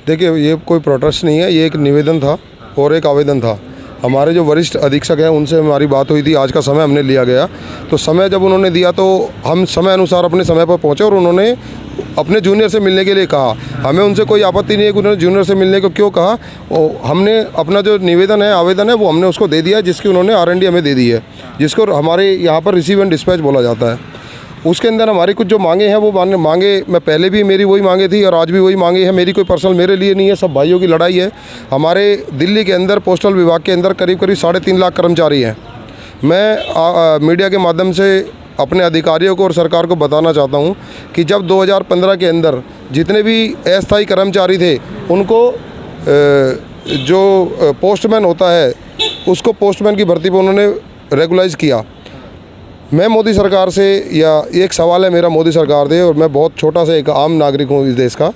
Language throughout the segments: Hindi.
देखिए, ये कोई प्रोटेस्ट नहीं है, ये एक निवेदन था और एक आवेदन था। हमारे जो वरिष्ठ अधीक्षक हैं उनसे हमारी बात हुई थी, आज का समय हमने लिया गया। तो समय जब उन्होंने दिया तो हम समय अनुसार अपने समय पर पहुँचे और उन्होंने अपने जूनियर से मिलने के लिए कहा। हमें उनसे कोई आपत्ति नहीं है कि उन्होंने जूनियर से मिलने को क्यों कहा। हमने अपना जो निवेदन है, आवेदन है, वो हमने उसको दे दिया, जिसकी उन्होंने R&D हमें दे दी है, जिसको हमारे यहाँ पर रिसीव एंड डिस्पैच बोला जाता है। उसके अंदर हमारी कुछ जो मांगे हैं वो मांगे मैं पहले भी मेरी वही मांगे थी और आज भी वही मांगे हैं। मेरी कोई पर्सनल मेरे लिए नहीं है, सब भाइयों की लड़ाई है। हमारे दिल्ली के अंदर पोस्टल विभाग के अंदर करीब 3.5 लाख कर्मचारी हैं। मैं मीडिया के माध्यम से अपने अधिकारियों को और सरकार को बताना चाहता हूं कि जब 2015 के अंदर जितने भी अस्थायी कर्मचारी थे उनको जो पोस्टमैन होता है उसको पोस्टमैन की भर्ती पर उन्होंने रेगुलाइज़ किया। मैं मोदी सरकार से, या एक सवाल है मेरा मोदी सरकार से, और मैं बहुत छोटा सा एक आम नागरिक हूँ इस देश का,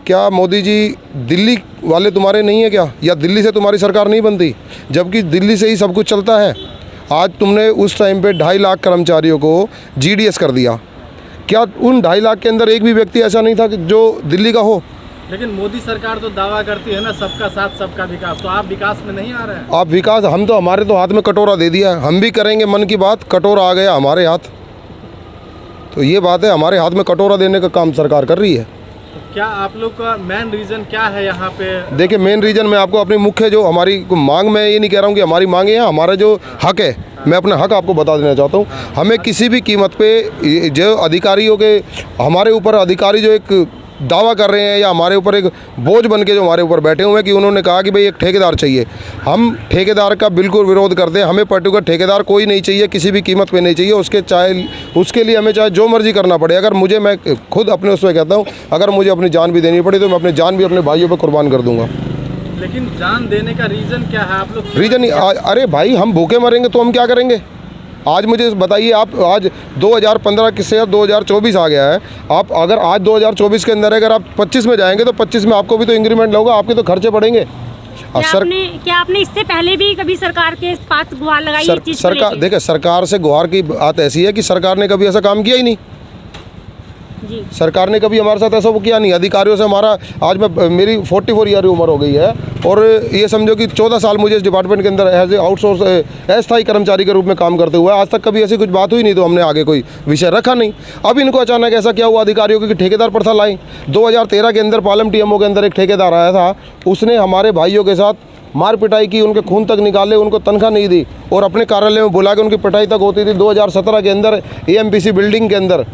क्या मोदी जी दिल्ली वाले तुम्हारे नहीं है क्या, या दिल्ली से तुम्हारी सरकार नहीं बनती, जबकि दिल्ली से ही सब कुछ चलता है। आज तुमने उस टाइम पे 2.5 लाख कर्मचारियों को GDS कर दिया। क्या उन 2.5 लाख के अंदर एक भी व्यक्ति ऐसा नहीं था कि जो दिल्ली का हो? लेकिन मोदी सरकार तो दावा करती है ना, सबका साथ सबका विकास, तो आप विकास में नहीं आ रहे हैं। आप विकास, हम तो हमारे तो हाथ में कटोरा दे दिया है, हम भी करेंगे मन की बात, कटोरा आ गया हमारे हाथ। तो ये बात है, हमारे हाथ में कटोरा देने का काम सरकार कर रही है। तो क्या आप लोग का मेन रीज़न क्या है यहाँ पे? देखिए, मेन रीज़न मैं आपको अपनी मुख्य जो हमारी मांग, मैं ये नहीं कह रहा हूँ कि हमारी मांग है, हमारा जो हक है, मैं अपना हक आपको बता देना चाहता हूँ। हमें किसी भी कीमत पे जो अधिकारियों के, हमारे ऊपर अधिकारी जो एक दावा कर रहे हैं या हमारे ऊपर एक बोझ बन के जो हमारे ऊपर बैठे हुए हैं कि उन्होंने कहा कि भाई एक ठेकेदार चाहिए, हम ठेकेदार का बिल्कुल विरोध करते हैं। हमें पर्टिकुलर ठेकेदार कोई नहीं चाहिए, किसी भी कीमत पे नहीं चाहिए। उसके लिए हमें चाहे जो मर्जी करना पड़े। अगर मुझे, मैं खुद अपने उसमें कहता हूँ, अगर मुझे अपनी जान भी देनी पड़ी तो मैं अपनी जान भी अपने भाइयों पर कुर्बान कर दूँगा। लेकिन जान देने का रीज़न क्या है आप लोग? रीज़न, अरे भाई, हम भूखे मरेंगे तो हम क्या करेंगे? आज मुझे बताइए, आप आज 2015 से 2024 आ गया है। आप अगर आज 2024 के अंदर अगर आप 25 में जाएंगे तो 25 में आपको भी तो इंक्रीमेंट होगा, आपके तो खर्चे बढ़ेंगे। क्या आपने इससे पहले भी कभी सरकार के पास गुहार लगाई? सरकार, देखिए, सरकार से गुहार की बात ऐसी है कि सरकार ने कभी ऐसा काम किया ही नहीं जी। सरकार ने कभी हमारे साथ ऐसा वो किया नहीं। अधिकारियों से हमारा, आज मेरी 44 ईयर की उम्र हो गई है और ये समझो कि 14 साल मुझे इस डिपार्टमेंट के अंदर एज ए आउटसोर्स अस्थायी कर्मचारी के रूप में काम करते हुए, आज तक कभी ऐसी कुछ बात हुई नहीं, तो हमने आगे कोई विषय रखा नहीं। अब इनको अचानक ऐसा क्या हुआ अधिकारियों की ठेकेदार प्रथा लाई। 2013 के अंदर पालम TMO के अंदर एक ठेकेदार आया था, उसने हमारे भाइयों के साथ मार पिटाई की, उनके खून तक निकाले, उनको तनख्वाह नहीं दी और अपने कार्यालय में बुला के उनकी पिटाई तक होती थी। 2017 के अंदर AMPC बिल्डिंग के अंदर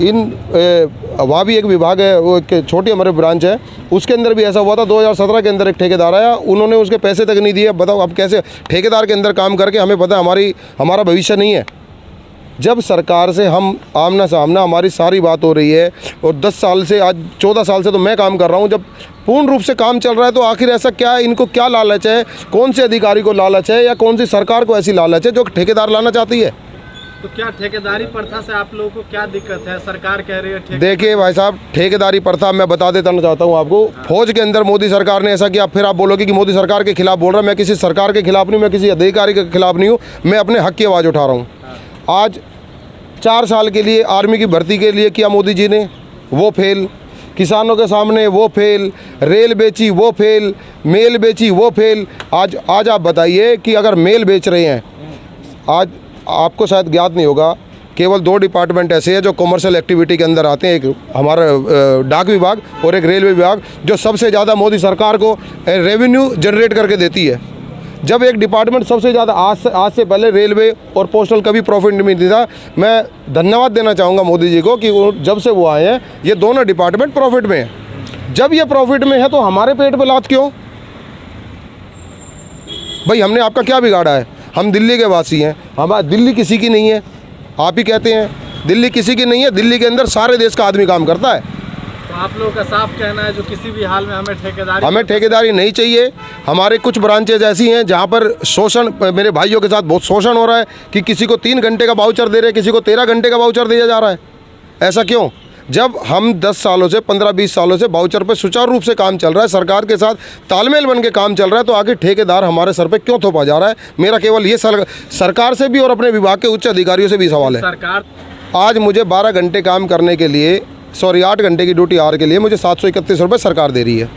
वहाँ भी एक विभाग है, वो एक छोटी हमारे ब्रांच है, उसके अंदर भी ऐसा हुआ था। 2017 के अंदर एक ठेकेदार आया, उन्होंने उसके पैसे तक नहीं दिए। बताओ अब कैसे ठेकेदार के अंदर काम करके, हमें पता है हमारा भविष्य नहीं है। जब सरकार से हम आमना सामना हमारी सारी बात हो रही है और 10 साल से, आज 14 साल से तो मैं काम कर रहा हूँ, जब पूर्ण रूप से काम चल रहा है तो आखिर ऐसा क्या है, इनको क्या लालच है? कौन से अधिकारी को लालच है या कौन सी सरकार को ऐसी लालच है जो ठेकेदार लाना चाहती है? तो क्या ठेकेदारी प्रथा से आप लोगों को क्या दिक्कत है? सरकार कह रही है देखिए भाई साहब, ठेकेदारी प्रथा मैं बता देता चाहता हूँ आपको। फौज के अंदर मोदी सरकार ने ऐसा किया, फिर आप बोलोगे कि मोदी सरकार के खिलाफ बोल रहा है। मैं किसी सरकार के खिलाफ नहीं, मैं किसी अधिकारी के खिलाफ नहीं हूँ, मैं अपने हक की आवाज़ उठा रहा हूँ। आज 4 साल के लिए आर्मी की भर्ती के लिए किया मोदी जी ने, वो फेल। किसानों के सामने वो फेल, रेल बेची वो फेल, मेल बेची वो फेल। आज आप बताइए कि अगर मेल बेच रहे हैं, आज आपको शायद ज्ञात नहीं होगा, केवल 2 डिपार्टमेंट ऐसे हैं जो कॉमर्शियल एक्टिविटी के अंदर आते हैं, एक हमारा डाक विभाग और एक रेलवे विभाग, जो सबसे ज़्यादा मोदी सरकार को रेवेन्यू जनरेट करके देती है। जब एक डिपार्टमेंट सबसे ज़्यादा, आज से पहले रेलवे और पोस्टल कभी प्रॉफिट नहीं मिलता था। मैं धन्यवाद देना चाहूँगा मोदी जी को कि जब से वो आए हैं ये दोनों डिपार्टमेंट प्रॉफिट में है। जब ये प्रॉफिट में है तो हमारे पेट पे लात क्यों? भाई, हमने आपका क्या बिगाड़ा है? हम दिल्ली के वासी हैं, हमारा दिल्ली किसी की नहीं है। आप ही कहते हैं दिल्ली किसी की नहीं है, दिल्ली के अंदर सारे देश का आदमी काम करता है। तो आप लोगों का साफ कहना है जो किसी भी हाल में हमें ठेकेदारी नहीं चाहिए। हमारे कुछ ब्रांचेज ऐसी हैं जहाँ पर शोषण, मेरे भाइयों के साथ बहुत शोषण हो रहा है कि किसी को 3 घंटे का वाउचर दे रहे हैं, किसी को 13 घंटे का वाउचर दिया जा रहा है। ऐसा क्यों? जब हम 10 सालों से, 15-20 सालों से वाउचर पर सुचारू रूप से काम चल रहा है, सरकार के साथ तालमेल बन के काम चल रहा है, तो आगे ठेकेदार हमारे सर पे क्यों थोपा जा रहा है? मेरा केवल ये सरकार से भी और अपने विभाग के उच्च अधिकारियों से भी सवाल है। सरकार आज मुझे 12 घंटे काम करने के लिए, 8 घंटे की ड्यूटी आवर के लिए मुझे 731 रुपये सरकार दे रही है।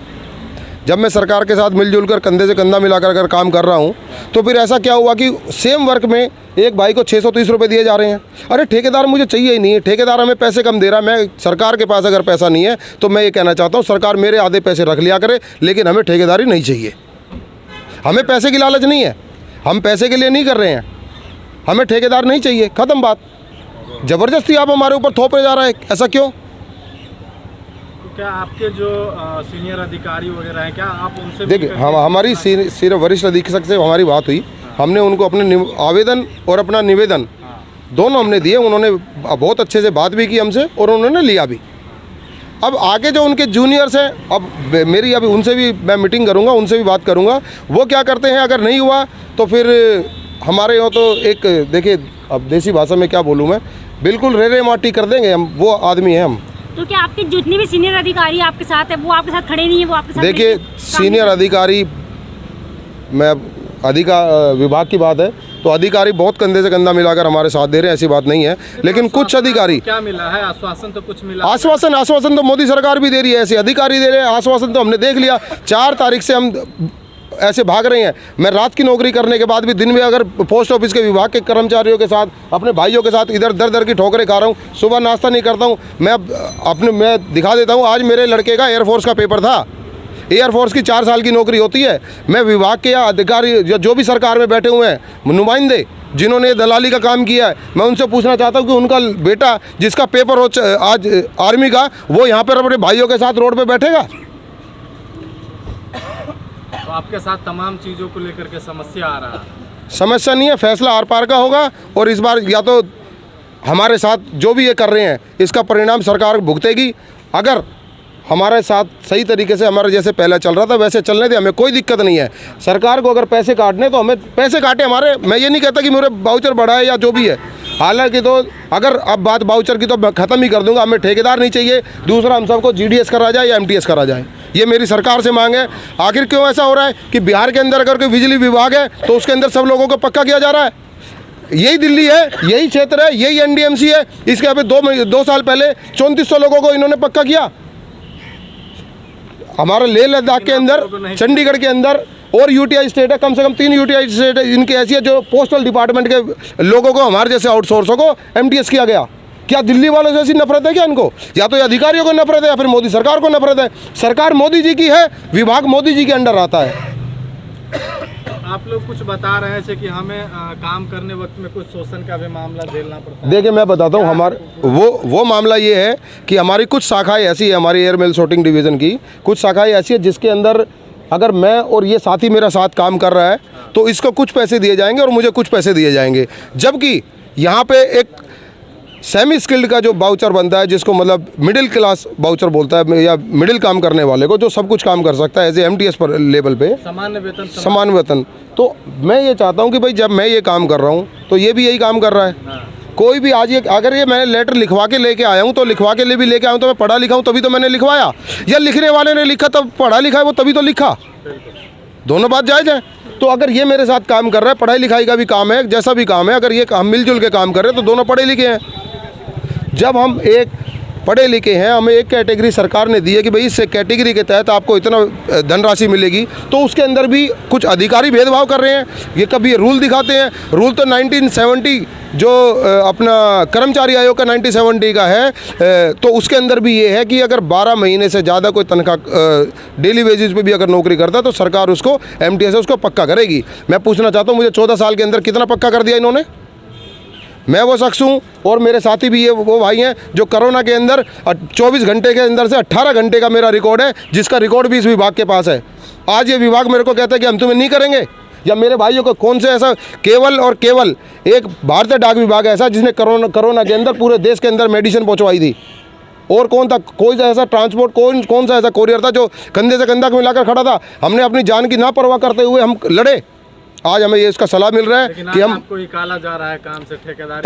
जब मैं सरकार के साथ मिलजुल कर कंधे से कंधा मिलाकर अगर काम कर रहा हूँ, तो फिर ऐसा क्या हुआ कि सेम वर्क में एक भाई को 630 रुपये दिए जा रहे हैं। अरे ठेकेदार मुझे चाहिए ही नहीं है, ठेकेदार हमें पैसे कम दे रहा है। मैं सरकार के पास अगर पैसा नहीं है तो मैं ये कहना चाहता हूँ सरकार मेरे आधे पैसे रख लिया करे, लेकिन हमें ठेकेदारी नहीं चाहिए। हमें पैसे की लालच नहीं है, हम पैसे के लिए नहीं कर रहे हैं, हमें ठेकेदार नहीं चाहिए, ख़त्म बात। ज़बरदस्ती आप हमारे ऊपर थोपे जा रहा है, ऐसा क्यों? क्या आपके जो सीनियर अधिकारी वगैरह हैं, क्या आप उनसे देखिए, हम हमारी सिर्फ वरिष्ठ अधीक्षक से हमारी बात हुई। हमने उनको अपने आवेदन और अपना निवेदन दोनों हमने दिए। उन्होंने बहुत अच्छे से बात भी की हमसे और उन्होंने लिया भी। अब आगे जो उनके जूनियर्स हैं, अब मेरी अभी उनसे भी मैं मीटिंग करूंगा, उनसे भी बात करूंगा, वो क्या करते हैं। अगर नहीं हुआ तो फिर हमारे यहाँ तो एक, देखिए अब देसी भाषा में क्या बोलूँ मैं, बिल्कुल रेरे माटी कर देंगे हम, वो आदमी हैं हम। तो क्या आपके जितने भी सीनियर अधिकारी आपके साथ है वो आपके साथ खड़े नहीं है, वो आपके साथ देखिए सीनियर अधिकारी, मैं विभाग की बात है तो अधिकारी बहुत कंधे से कंधा मिलाकर हमारे साथ दे रहे हैं, ऐसी बात नहीं है। लेकिन कुछ अधिकारी, क्या मिला है आश्वासन? तो कुछ मिला? आश्वासन तो मोदी सरकार भी दे रही है, ऐसे अधिकारी दे रहे हैं। आश्वासन तो हमने देख लिया। 4 तारीख से हम ऐसे भाग रहे हैं। मैं रात की नौकरी करने के बाद भी दिन में अगर पोस्ट ऑफिस के विभाग के कर्मचारियों के साथ, अपने भाइयों के साथ इधर दर की ठोकरें खा रहा हूँ। सुबह नाश्ता नहीं करता हूँ मैं दिखा देता हूँ। आज मेरे लड़के का एयरफोर्स का पेपर था। एयरफोर्स की 4 साल की नौकरी होती है। मैं विभाग के या अधिकारी जो भी सरकार में बैठे हुए हैं नुमाइंदे, जिन्होंने दलाली का काम किया है, मैं उनसे पूछना चाहता हूँ कि उनका बेटा जिसका पेपर हो आज आर्मी का, वो यहाँ पर अपने भाइयों के साथ रोड पे बैठेगा? तो आपके साथ तमाम चीज़ों को लेकर के समस्या आ रहा है? समस्या नहीं है, फैसला आर पार का होगा। और इस बार या तो हमारे साथ जो भी ये कर रहे हैं इसका परिणाम सरकार भुगतेगी। अगर हमारे साथ सही तरीके से हमारे जैसे पहले चल रहा था वैसे चलने दे, हमें कोई दिक्कत नहीं है। सरकार को अगर पैसे काटने तो हमें पैसे काटे हमारे। मैं ये नहीं कहता कि मेरे वाउचर बढ़ाए या जो भी है, हालांकि तो अगर अब बात वाउचर की तो मैं ख़त्म ही कर दूंगा। हमें ठेकेदार नहीं चाहिए। दूसरा, हम सबको GDS करा जाए या MTS करा जाए, ये मेरी सरकार से मांग है। आखिर क्यों ऐसा हो रहा है कि बिहार के अंदर अगर कोई बिजली विभाग है तो उसके अंदर सब लोगों को पक्का किया जा रहा है? यही दिल्ली है, यही क्षेत्र है, यही NDMC है। इसके यहाँ पे 2 साल पहले 3400 लोगों को इन्होंने पक्का किया। हमारे लेह लद्दाख के अंदर, चंडीगढ़ के अंदर और UTI स्टेट है, कम से कम 3 UTI स्टेट है इनकी ऐसी है जो पोस्टल डिपार्टमेंट के लोगों को, हमारे जैसे आउटसोर्सों को MTS किया गया। क्या दिल्ली वालों से ऐसी नफरत है क्या इनको? या तो ये अधिकारियों को नफरत है या फिर मोदी सरकार को नफरत है। सरकार मोदी जी की है, विभाग मोदी जी के अंडर आता है। आप लोग कुछ बता रहे थे कि हमें काम करने वक्त में कुछ शोषण का भी मामला झेलना पड़ता है। देखिए मैं बताता हूँ, हमारे वो मामला ये है कि हमारी कुछ शाखाएं ऐसी है, हमारी एयरमेल शूटिंग डिवीज़न की कुछ शाखाएं ऐसी है जिसके अंदर अगर मैं और ये साथी मेरा साथ काम कर रहा है तो इसको कुछ पैसे दिए जाएंगे और मुझे कुछ पैसे दिए जाएंगे। जबकि यहाँ पे एक सेमी स्किल्ड का जो वाउचर बनता है, जिसको मतलब मिडिल क्लास वाउचर बोलता है, या मिडिल काम करने वाले को, जो सब कुछ काम कर सकता है एज ए MTS पर लेवल पे, समान वेतन। तो मैं ये चाहता हूँ कि भाई जब मैं ये काम कर रहा हूँ तो ये भी यही काम कर रहा है। कोई भी आज ये अगर ये मैं लेटर लिखवा के लेके आया हूँ तो लिखवा के लिए भी लेके आया हूँ तो मैं पढ़ा लिखा हूँ तभी तो मैंने लिखवाया, या लिखने वाले ने लिखा तब पढ़ा लिखा है वो तभी तो लिखा। दोनों बात जायज़ है। तो अगर ये मेरे साथ काम कर रहा है, पढ़ाई लिखाई का भी काम है, जैसा भी काम है, अगर ये हम मिलजुल के काम कर रहे हैं तो दोनों पढ़े लिखे हैं। जब हम एक पढ़े लिखे हैं, हमें एक कैटेगरी सरकार ने दी है कि भाई इस कैटेगरी के तहत आपको इतना धनराशि मिलेगी, तो उसके अंदर भी कुछ अधिकारी भेदभाव कर रहे हैं। ये कभी ये रूल दिखाते हैं, रूल तो 1970 जो अपना कर्मचारी आयोग का 1970 का है, तो उसके अंदर भी ये है कि अगर 12 महीने से ज़्यादा कोई तनख्वाह डेली वेजेस पे भी अगर नौकरी करता है तो सरकार उसको MTS उसको पक्का करेगी। मैं पूछना चाहता हूँ, मुझे 14 साल के अंदर कितना पक्का कर दिया इन्होंने? मैं वो शख्स हूँ और मेरे साथी भी ये वो भाई हैं जो कोरोना के अंदर 24 घंटे के अंदर से 18 घंटे का मेरा रिकॉर्ड है, जिसका रिकॉर्ड भी इस विभाग के पास है। आज ये विभाग मेरे को कहता है कि हम तुम्हें नहीं करेंगे, या मेरे भाइयों को कौन से ऐसा केवल और केवल एक भारतीय डाक विभाग ऐसा जिसने कोरोना के अंदर पूरे देश के अंदर मेडिसिन पहुँचवाई थी। और कौन था? कोई ऐसा ट्रांसपोर्ट कौन सा ऐसा कोरियर था जो कंधे से कंधा मिलाकर खड़ा था? हमने अपनी जान की ना परवाह करते हुए हम लड़े। आज हमें ये इसका सलाह मिल रहा है कि हम आपको निकाला जा रहा है काम से, ठेकेदार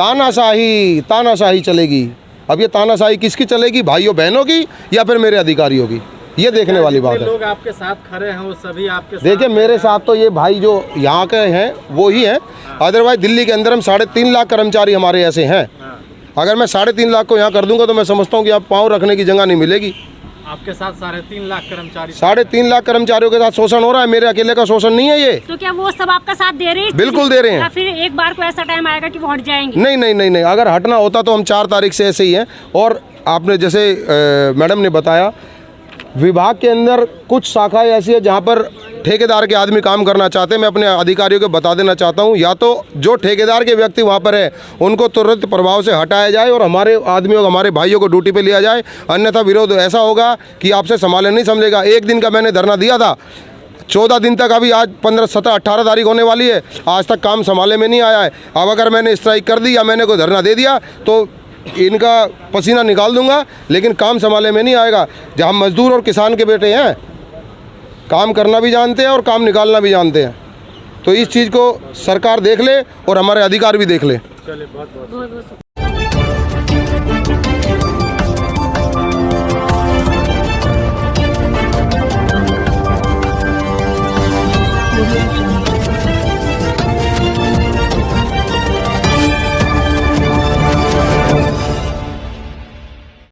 तानाशाही चलेगी। अब ये तानाशाही किसकी चलेगी? भाइयों बहनों की या फिर मेरे अधिकारियों की? ये देखने वाली बात है। लोग आपके साथ खड़े हैं वो सभी आपके देखिए मेरे साथ तो ये भाई जो यहाँ के हैं वो ही हैं। अदरवाइज दिल्ली के अंदर हम 3.5 लाख कर्मचारी हमारे ऐसे हैं। अगर मैं 3.5 लाख को यहाँ कर दूंगा तो मैं समझता हूँ कि आप पाँव रखने की जगह नहीं मिलेगी। आपके साथ 3.5 लाख कर्मचारी 3.5 लाख कर्मचारियों के साथ शोषण हो रहा है, मेरे अकेले का शोषण नहीं है ये। तो क्या वो सब आपका साथ दे रहे हैं? बिल्कुल दे रहे हैं। या फिर एक बार को ऐसा टाइम आएगा कि वो हट जाएंगे? नहीं नहीं नहीं नहीं, अगर हटना होता तो हम 4 तारीख से ऐसे ही हैं। और आपने जैसे मैडम ने बताया, विभाग के अंदर कुछ शाखाएं ऐसी है जहां पर ठेकेदार के आदमी काम करना चाहते हैं। मैं अपने अधिकारियों को बता देना चाहता हूं, या तो जो ठेकेदार के व्यक्ति वहां पर है उनको तुरंत प्रभाव से हटाया जाए और हमारे आदमियों को, हमारे भाइयों को ड्यूटी पे लिया जाए, अन्यथा विरोध ऐसा होगा कि आपसे संभाले नहीं समझेगा। एक दिन का मैंने धरना दिया था, 14 दिन तक, अभी आज 15, 17, 18 तारीख होने वाली है, आज तक काम संभाले में नहीं आया है। अब अगर मैंने स्ट्राइक कर दी या मैंने कोई धरना दे दिया तो इनका पसीना निकाल दूंगा, लेकिन काम संभाले में नहीं आएगा। जहाँ मजदूर और किसान के बेटे हैं, काम करना भी जानते हैं और काम निकालना भी जानते हैं। तो इस चीज़ को सरकार देख ले और हमारे अधिकार भी देख ले। चलिए बहुत बहुत बहुत बहुत